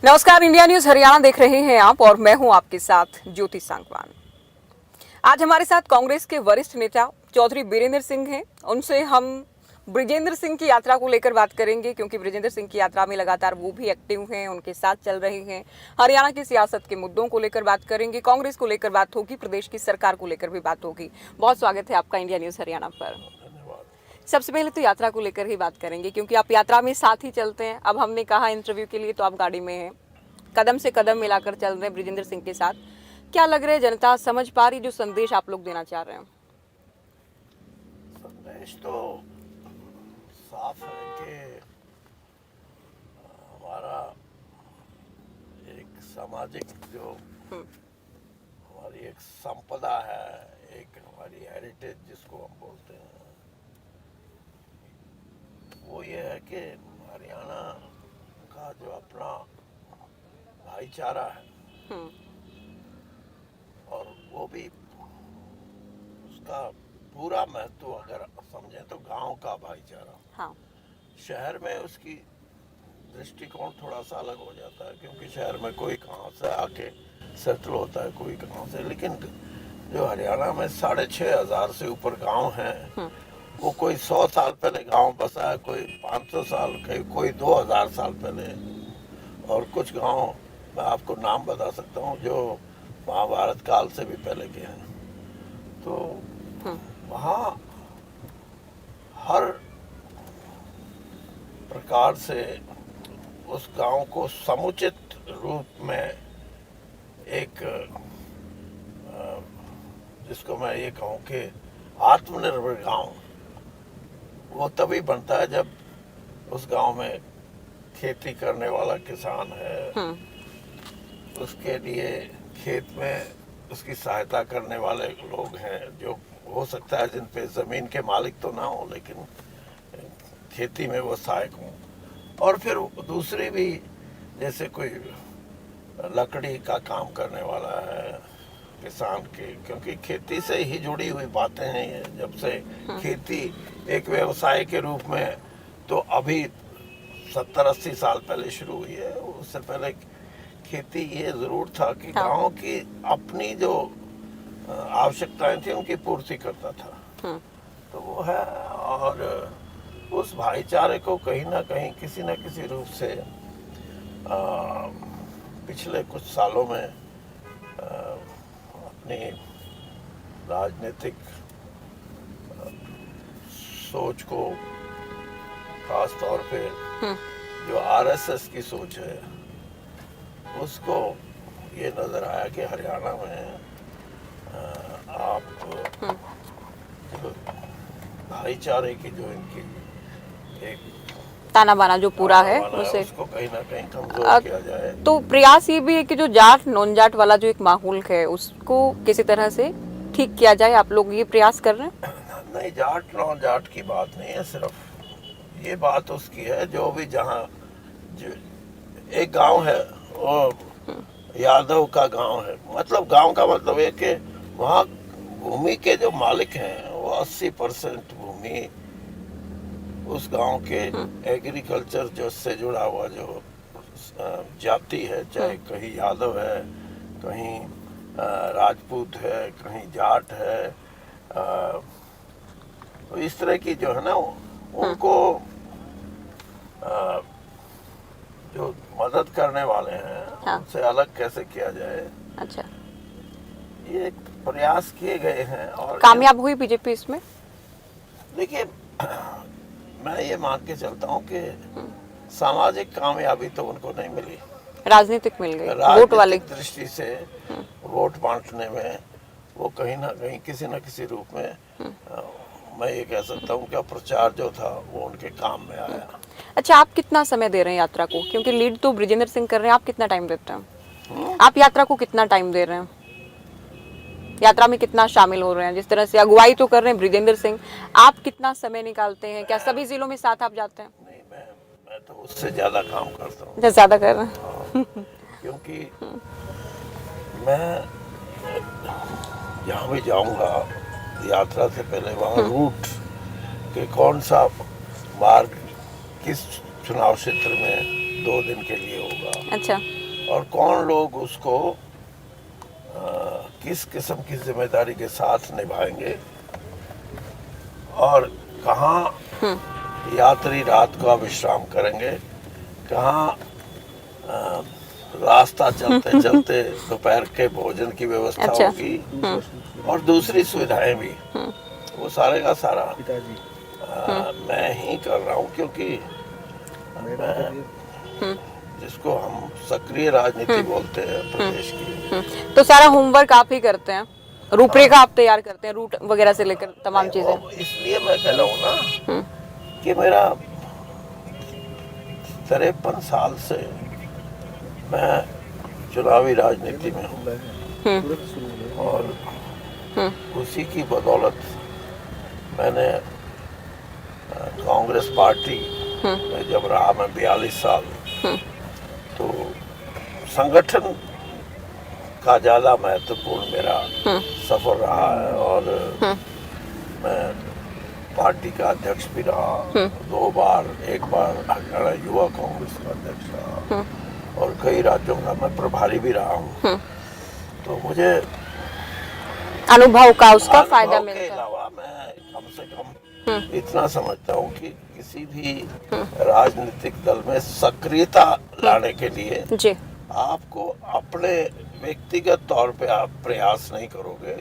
नमस्कार, India news Haryana देख रहे हैं आप और मैं हूं आपके साथ ज्योति सांगवान। आज हमारे साथ कांग्रेस के वरिष्ठ नेता चौधरी बीरेंद्र सिंह हैं। उनसे हम ब्रिजेंद्र सिंह की यात्रा को लेकर बात करेंगे, क्योंकि ब्रिजेंद्र सिंह की यात्रा में लगातार वो भी एक्टिव हैं, उनके साथ चल रहे हैं। हरियाणा की सियासत के मुद्दों को लेकर बात करेंगे, कांग्रेस को लेकर बात होगी, प्रदेश की सरकार को लेकर भी बात होगी। बहुत स्वागत है आपका इंडिया न्यूज हरियाणा पर। सबसे पहले तो यात्रा को लेकर ही बात करेंगे, क्योंकि आप यात्रा में साथ ही चलते हैं। अब हमने कहा इंटरव्यू के लिए तो आप गाड़ी में हैं, कदम से कदम मिलाकर चल रहे हैं ब्रिजेंद्र सिंह के साथ। क्या लग रहा है, जनता समझ पा रही जो संदेश आप लोग देना चाह रहे हैं? संदेश तो साफ है कि हमारा एक सामाजिक जो हमारी एक संपदा है, एक हमारी हेरिटेज जिसको हम बोलते हैं, वो ये है कि हरियाणा का जो अपना भाईचारा है और वो भी उसका पूरा महत्व अगर समझें तो गांव का भाईचारा। हाँ। शहर में उसकी दृष्टिकोण थोड़ा सा अलग हो जाता है, क्योंकि शहर में कोई कहाँ से आके सेटल होता है, कोई कहाँ से। लेकिन जो हरियाणा में 6,500 से ऊपर गांव हैं, वो कोई 100 साल पहले गांव बसा है, कोई 500 साल, कोई 2000 साल पहले। और कुछ गांव मैं आपको नाम बता सकता हूँ जो महाभारत काल से भी पहले के हैं। तो वहाँ हर प्रकार से उस गांव को समुचित रूप में एक जिसको मैं ये कहूँ कि आत्मनिर्भर गांव वो तभी बनता है जब उस गांव में खेती करने वाला किसान है, उसके लिए खेत में उसकी सहायता करने वाले लोग हैं, जो हो सकता है जिन पे जमीन के मालिक तो ना हो लेकिन खेती में वो सहायक हों। और फिर दूसरी भी, जैसे कोई लकड़ी का काम करने वाला है किसान के, क्योंकि खेती से ही जुड़ी हुई बातें हैं ये। जब से खेती एक व्यवसाय के रूप में तो अभी 70-80 साल पहले शुरू हुई है, उससे पहले खेती ये जरूर था कि गांव की अपनी जो आवश्यकताएं थी उनकी पूर्ति करता था। तो वो है, और उस भाईचारे को कहीं ना कहीं किसी न किसी रूप से पिछले कुछ सालों में अपनी राजनीतिक सोच को, खास तौर पे जो आरएसएस की सोच है, उसको ये नजर आया कि हरियाणा में आप भाईचारे की जो इनकी एक ताना बाना जो पूरा है उसे उसको कहीं ना कहीं कमजोर किया जाए। तो प्रयास ये भी है कि जो जाट नॉन जाट वाला जो एक माहौल है उसको किसी तरह से ठीक किया जाए। आप लोग ये प्रयास कर रहे हैं? नहीं, जाट नॉन जाट की बात नहीं है, सिर्फ ये बात उसकी है जो भी जहाँ एक गांव है वो यादव का गांव है। मतलब गांव का मतलब है कि वहाँ भूमि के जो मालिक हैं वो 80% भूमि उस गांव के एग्रीकल्चर जो से जुड़ा हुआ जो जाति है, चाहे कहीं यादव है, कहीं राजपूत है, कहीं जाट है, तो इस तरह की जो है ना, उनको जो मदद करने वाले हैं उनसे अलग कैसे किया जाए। अच्छा, ये प्रयास किए गए हैं और कामयाब हुई बीजेपी इसमें? देखिए, मैं ये मान के चलता हूँ कि सामाजिक कामयाबी तो उनको नहीं मिली, राजनीतिक मिल गई, वोट वाले दृष्टि से वोट बांटने में वो कहीं ना कहीं किसी न किसी रूप में मैं ये कह सकता हूँ कि प्रचार जो था वो उनके काम में आया। अच्छा, आप कितना समय दे रहे हैं यात्रा को? क्योंकि लीड तो ब्रिजेंद्र सिंह कर रहे हैं, आप कितना टाइम देते हैं? आप यात्रा को कितना टाइम दे रहे हैं? यात्रा में कितना शामिल हो रहे हैं? जिस तरह से अगुवाई तो कर रहे हैं ब्रिजेंद्र सिंह, आप कितना समय निकालते हैं? क्या सभी जिलों में साथ आप जाते हैं? नहीं, मैं तो उससे ज्यादा काम करता हूँ। ज्यादा कर रहे हैं? क्योंकि मैं जहाँ भी जाऊँगा यात्रा से पहले वहाँ रूट के कौन सा मार्ग किस चुनाव क्षेत्र में 2 दिन के लिए होगा, अच्छा। और कौन लोग उसको किस किस्म की जिम्मेदारी के साथ निभाएंगे, और कहाँ यात्री रात को विश्राम करेंगे, कहाँ रास्ता चलते चलते दोपहर के भोजन की व्यवस्था अच्छा। होगी, और दूसरी सुविधाएं भी, वो सारे का सारा मैं ही कर रहा हूँ, क्योंकि मैं जिसको हम सक्रिय राजनीति बोलते हैं प्रदेश की। तो सारा होमवर्क आप ही करते हैं, रूपरेखा आप तैयार करते हैं, रूट वगैरह से लेकर तमाम चीजें। वो इसलिए मैं कह रहा हूँ ना कि मेरा 53 साल से मैं चुनावी राजनीति में हूँ, और उसी की बदौलत मैंने कांग्रेस पार्टी में जब रहा, मैं 42 साल, तो संगठन का ज्यादा महत्वपूर्ण मेरा सफर रहा है, और मैं पार्टी का अध्यक्ष भी रहा 2 बार, 1 बार हरियाणा युवा कांग्रेस का अध्यक्ष रहा, और कई राज्यों का मैं प्रभारी भी रहा हूँ। तो मुझे अनुभव का उसका अनुभव फायदा के मिलता है। अलावा मैं कम से कम इतना समझता हूँ कि किसी भी राजनीतिक दल में सक्रियता लाने के लिए जी। आपको अपने व्यक्तिगत तौर पे आप प्रयास नहीं करोगे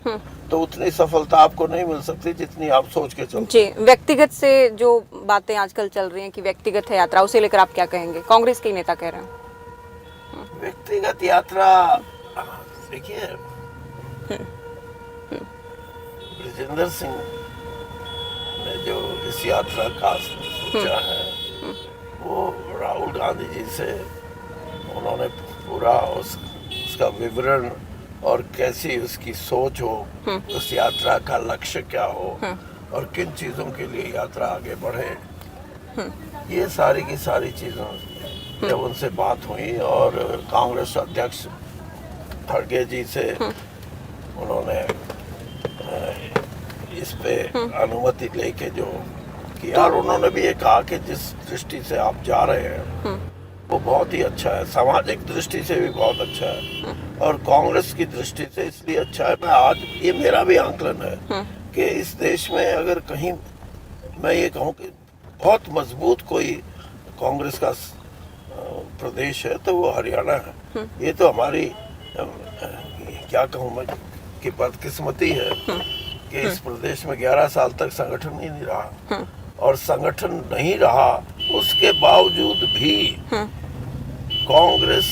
तो उतनी सफलता आपको नहीं मिल सकती जितनी आप सोच के चलते। जी, व्यक्तिगत से जो बातें आजकल चल रही हैं कि व्यक्तिगत है यात्रा, उसे लेकर आप क्या कहेंगे? कांग्रेस के नेता कह रहे हैं। व्यक्तिगत यात्रा, देखिए ब्रिजेंद्र सिंह ने जो इस यात्रा का सोचा है, वो राहुल गांधी जी से उन्होंने पूरा उसका विवरण और कैसी उसकी सोच हो, उस यात्रा का लक्ष्य क्या हो, और किन चीजों के लिए यात्रा आगे बढ़े, ये सारी की सारी चीजें जब उनसे बात हुई, और कांग्रेस अध्यक्ष खड़गे जी से उन्होंने इस पे अनुमति लेके जो किया, और उन्होंने भी ये कहा कि जिस दृष्टि से आप जा रहे हैं वो बहुत ही अच्छा है, सामाजिक दृष्टि से भी बहुत अच्छा है, और कांग्रेस की दृष्टि से इसलिए अच्छा है। मैं आज, ये मेरा भी आंकलन है कि इस देश में अगर कहीं मैं ये कहूँ कि बहुत मजबूत कोई कांग्रेस का प्रदेश है तो वो हरियाणा है। ये तो हमारी क्या कहूँ मैं कि बदकिस्मती है कि इस प्रदेश में 11 साल तक संगठन ही नहीं रहा, और संगठन नहीं रहा उसके बावजूद भी कांग्रेस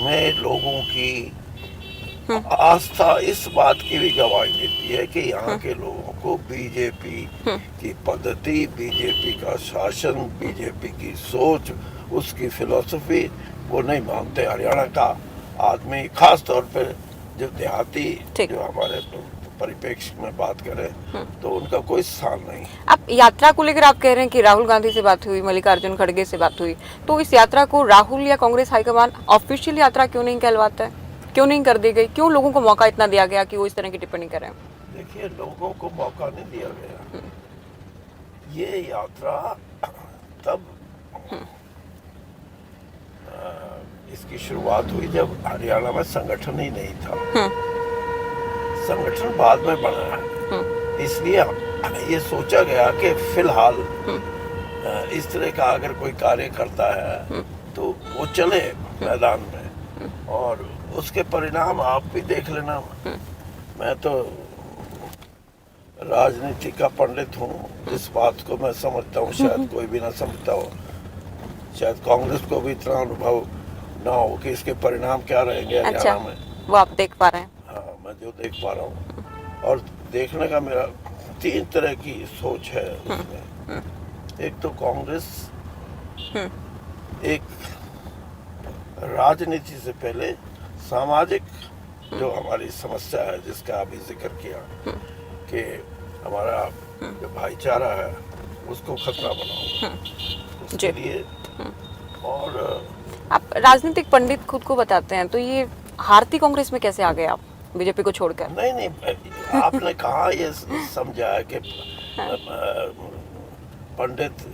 में लोगों की आस्था इस बात की भी गवाही देती है कि यहाँ के लोगों को बीजेपी की पद्धति, बीजेपी का शासन, बीजेपी की सोच, उसकी फिलॉसफी वो नहीं मानते। हरियाणा का आदमी, खास तौर पे जो देहाती, जो हमारे परिप्रेक्ष्य में बात करें तो उनका कोई स्थान नहीं। अब यात्रा को लेकर आप कह रहे हैं कि राहुल गांधी से बात हुई, मल्लिकार्जुन खड़गे से बात हुई, तो इस यात्रा को राहुल या कांग्रेस हाईकमान ऑफिशियल यात्रा क्यों नहीं कहलवाता है? क्यों नहीं कर दी गई? क्यों लोगों को मौका इतना दिया गया कि वो इस तरह की टिप्पणी करें? देखिए, लोगों को मौका नहीं दिया गया। ये यात्रा तब इसकी शुरुआत हुई जब हरियाणा में संगठन ही नहीं था। संगठन बाद में बना है, इसलिए ये सोचा गया कि फिलहाल इस तरह का अगर कोई कार्य करता है तो वो चले मैदान में, और उसके परिणाम आप भी देख लेना। मैं तो राजनीति का पंडित हूँ, इस बात को मैं समझता हूँ, शायद कोई भी ना समझता हो, शायद कांग्रेस को भी इतना अनुभव ना हो कि इसके परिणाम क्या रहेंगे हरियाणा में। वो आप देख पा रहे हैं? हाँ, मैं जो देख पा रहा हूँ, और देखने का मेरा 3 तरह की सोच है उसमें। एक तो कांग्रेस एक राजनीति से पहले सामाजिक जो हमारी समस्या है, जिसका अभी जिक्र किया कि हमारा जो भाईचारा है उसको खतरा बनाओ, उसके लिए। और आप राजनीतिक पंडित खुद को बताते हैं, तो ये हारती कांग्रेस में कैसे आ गए आप बीजेपी को छोड़कर? नहीं, आपने कहा ये समझा है कि पंडित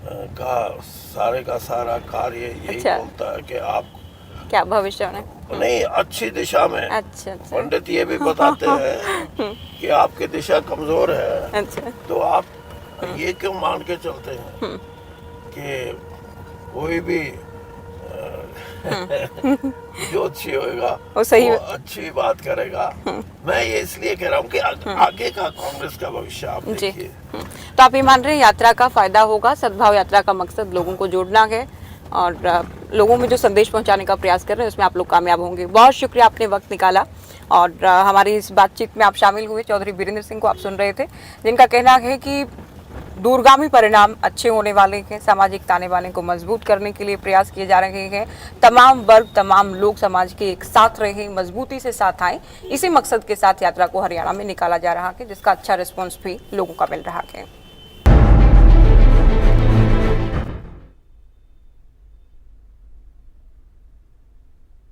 का सारे का सारा कार्य यही अच्छा। बोलता है कि आप क्या भविष्य में? नहीं अच्छी दिशा में। अच्छा अच्छा पंडित ये भी बताते हैं कि आपकी दिशा कमजोर है, अच्छा। तो आप ये क्यों मान के चलते हैं कि कोई भी ज्योतिषी होएगा वो सही वो अच्छी बात करेगा। मैं ये इसलिए कह रहा हूँ कि आगे का कांग्रेस का भविष्य आप जी। देखिए। तो आप ये मान रहे हैं यात्रा का फायदा होगा? सद्भाव यात्रा का मकसद लोगों को जोड़ना है और लोगों में जो संदेश पहुंचाने का प्रयास कर रहे हैं उसमें आप लोग कामयाब होंगे। बहुत शुक्रिया, आपने वक्त निकाला और हमारी इस बातचीत में आप शामिल हुए। चौधरी बीरेंद्र सिंह को आप सुन रहे थे, जिनका कहना है कि दूरगामी परिणाम अच्छे होने वाले हैं। सामाजिक ताने बाने को मजबूत करने के लिए प्रयास किए जा रहे हैं। तमाम वर्ग, तमाम लोग समाज के एक साथ रहे, मजबूती से साथ आए, इसी मकसद के साथ यात्रा को हरियाणा में निकाला जा रहा है, जिसका अच्छा रिस्पॉन्स भी लोगों का मिल रहा है।